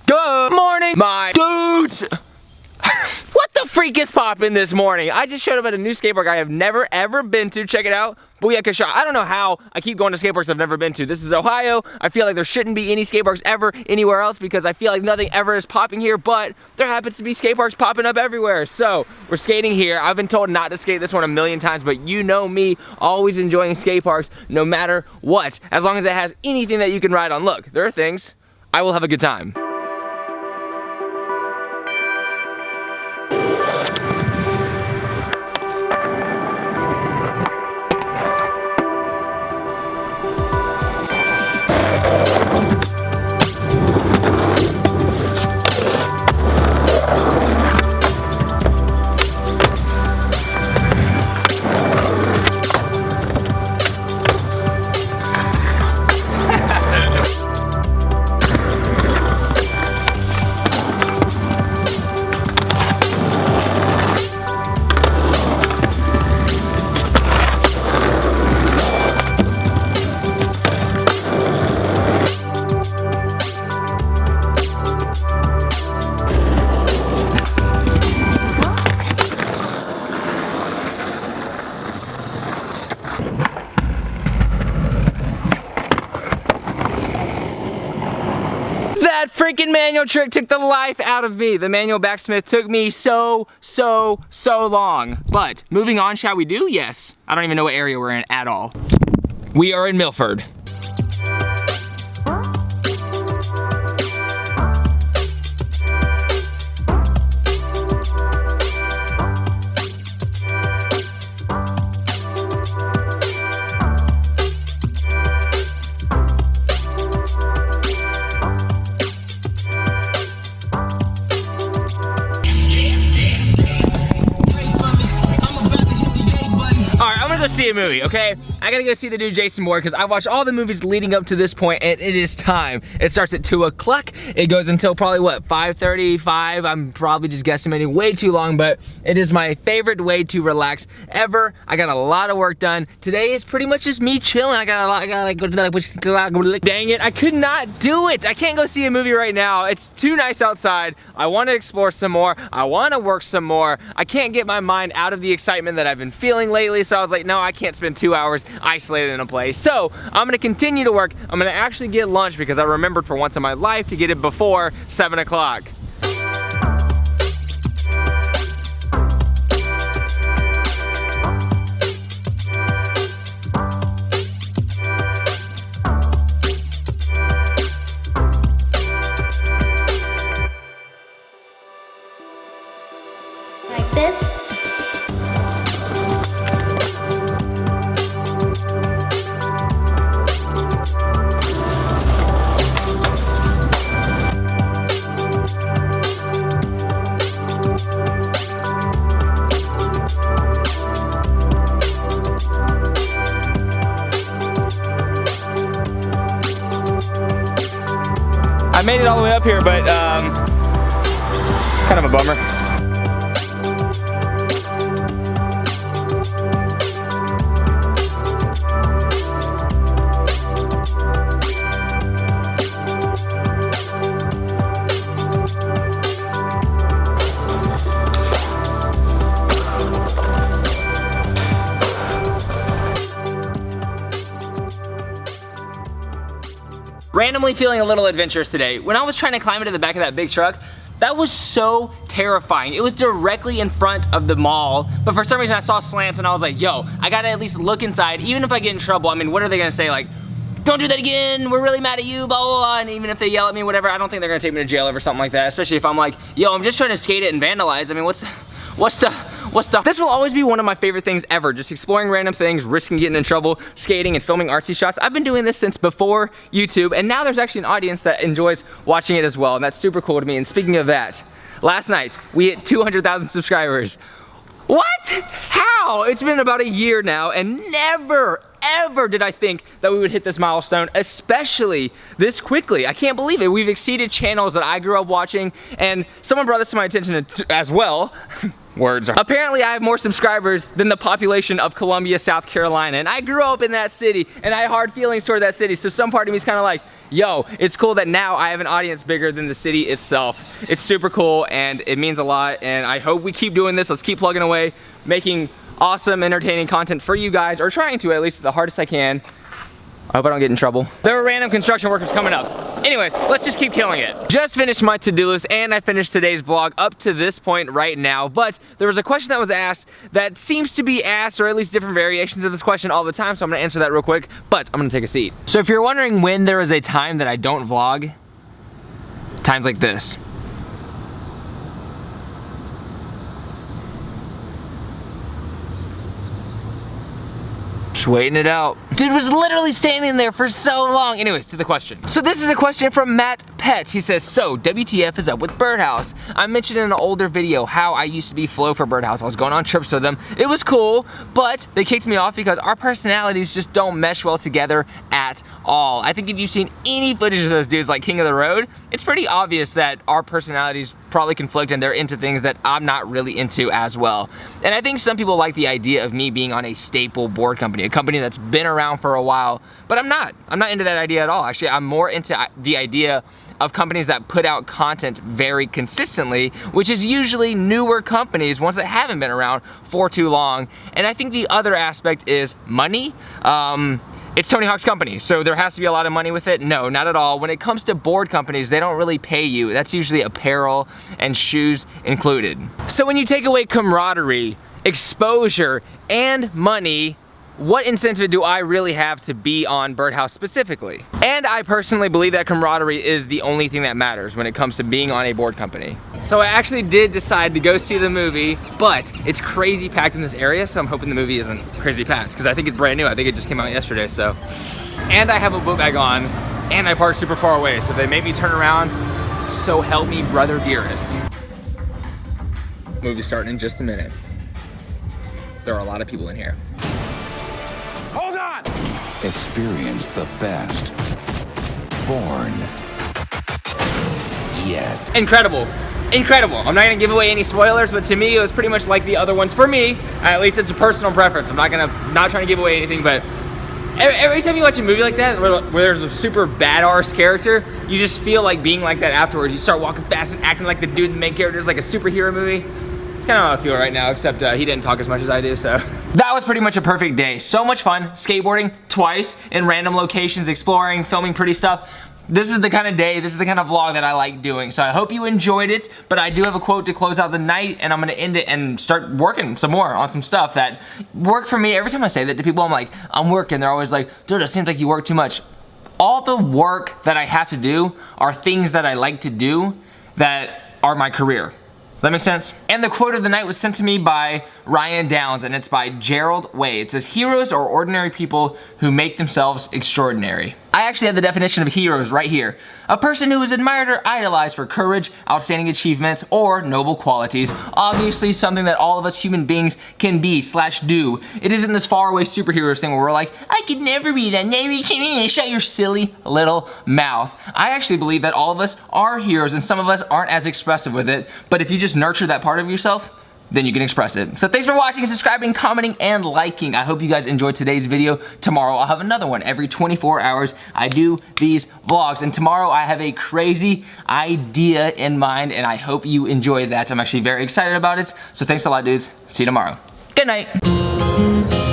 Good morning, my dudes! What the freak is poppin' this morning? I just showed up at a new skate park I have never ever been to. Check it out. Booyakasha. I don't know how I keep going to skate parks I've never been to. This is Ohio. I feel like there shouldn't be any skate parks ever anywhere else because I feel like nothing ever is popping here, but there happens to be skate parks popping up everywhere. So we're skating here. I've been told not to skate this one a million times, but you know me, always enjoying skate parks no matter what, as long as it has anything that you can ride on. Look, there are things. I will have a good time. That freaking manual trick took the life out of me. The manual backsmith took me so long. But moving on, shall we do? Yes. I don't even know what area we're in at all. We are in Milford. See a movie, okay? I gotta go see the new Jason Bourne because I've watched all the movies leading up to this point and it is time. It starts at 2 o'clock. It goes until probably what, 5:35? I'm probably just guesstimating way too long, but it is my favorite way to relax ever. I got a lot of work done. Today is pretty much just me chilling. I gotta go to that, dang it, I could not do it. I can't go see a movie right now. It's too nice outside. I wanna explore some more. I wanna work some more. I can't get my mind out of the excitement that I've been feeling lately, so I was like, no, I can't spend 2 hours isolated in a place. So I'm gonna continue to work. I'm gonna actually get lunch because I remembered for once in my life to get it before 7 o'clock. Like this. I made it all the way up here, but kind of a bummer. Randomly feeling a little adventurous today. When I was trying to climb into the back of that big truck, that was so terrifying. It was directly in front of the mall, but for some reason I saw slants and I was like, yo, I gotta at least look inside, even if I get in trouble. I mean, what are they gonna say? Like, don't do that again, we're really mad at you, blah, blah, blah. And even if they yell at me, whatever, I don't think they're gonna take me to jail over something like that, especially if I'm like, yo, I'm just trying to skate it and vandalize. I mean, what's the, this will always be one of my favorite things ever, just exploring random things, risking getting in trouble, skating and filming artsy shots. I've been doing this since before YouTube, and now there's actually an audience that enjoys watching it as well, and that's super cool to me. And speaking of that, last night, we hit 200,000 subscribers. What? How? It's been about a year now, and never, ever did I think that we would hit this milestone, especially this quickly. I can't believe it. We've exceeded channels that I grew up watching, and someone brought this to my attention as well. Words are. Apparently I have more subscribers than the population of Columbia, South Carolina, and I grew up in that city, and I have hard feelings toward that city, so some part of me is kind of like, yo, it's cool that now I have an audience bigger than the city itself. It's super cool and it means a lot, and I hope we keep doing this. Let's keep plugging away, making awesome, entertaining content for you guys, or trying to, at least the hardest I can. I hope I don't get in trouble. There are random construction workers coming up. Anyways, let's just keep killing it. Just finished my to-do list and I finished today's vlog up to this point right now, but there was a question that was asked that seems to be asked, or at least different variations of this question all the time, so I'm gonna answer that real quick, but I'm gonna take a seat. So if you're wondering when there is a time that I don't vlog, times like this. Just waiting it out. Dude was literally standing there for so long. Anyways, to the question. So this is a question from Matt Pets. He says, so WTF is up with Birdhouse? I mentioned in an older video how I used to be Flo for Birdhouse. I was going on trips with them. It was cool, but they kicked me off because our personalities just don't mesh well together at all. I think if you've seen any footage of those dudes like King of the Road, it's pretty obvious that our personalities probably conflict and they're into things that I'm not really into as well. And I think some people like the idea of me being on a staple board company, a company that's been around for a while, but I'm not into that idea at all. Actually, I'm more into the idea of companies that put out content very consistently, which is usually newer companies, ones that haven't been around for too long. And I think the other aspect is money. It's Tony Hawk's company, so there has to be a lot of money with it. No, not at all. When it comes to board companies, they don't really pay you. That's usually apparel and shoes included. So when you take away camaraderie, exposure, and money, what incentive do I really have to be on Birdhouse specifically? And I personally believe that camaraderie is the only thing that matters when it comes to being on a board company. So I actually did decide to go see the movie, but it's crazy packed in this area, so I'm hoping the movie isn't crazy packed, because I think it's brand new. I think it just came out yesterday, so. And I have a book bag on, and I parked super far away, so they made me turn around. So help me, brother dearest. Movie's starting in just a minute. There are a lot of people in here. Hold on! Experience the best. Born. Yet. Incredible. Incredible. I'm not gonna give away any spoilers, but to me it was pretty much like the other ones. For me, at least it's a personal preference. I'm not trying to give away anything, but every time you watch a movie like that where there's a super badass character, you just feel like being like that afterwards. You start walking fast and acting like the dude, the main character is like a superhero movie. It's kind of how I feel right now, except he didn't talk as much as I do, so. That was pretty much a perfect day. So much fun, skateboarding twice in random locations, exploring, filming pretty stuff. This is the kind of day, this is the kind of vlog that I like doing. So I hope you enjoyed it, but I do have a quote to close out the night, and I'm gonna end it and start working some more on some stuff that worked for me. Every time I say that to people, I'm like, I'm working. They're always like, dude, it seems like you work too much. All the work that I have to do are things that I like to do that are my career. Does that make sense? And the quote of the night was sent to me by Ryan Downs, and it's by Gerald Way. It says, heroes are ordinary people who make themselves extraordinary. I actually have the definition of heroes right here. A person who is admired or idolized for courage, outstanding achievements, or noble qualities. Obviously something that all of us human beings can be / do. It isn't this faraway superheroes thing where we're like, I could never be that. Shut your silly little mouth. I actually believe that all of us are heroes, and some of us aren't as expressive with it, but if you just nurture that part of yourself, then you can express it. So thanks for watching, subscribing, commenting, and liking. I hope you guys enjoyed today's video. Tomorrow I'll have another one. Every 24 hours I do these vlogs, and tomorrow I have a crazy idea in mind, and I hope you enjoy that. I'm actually very excited about it. So thanks a lot, dudes. See you tomorrow. Good night.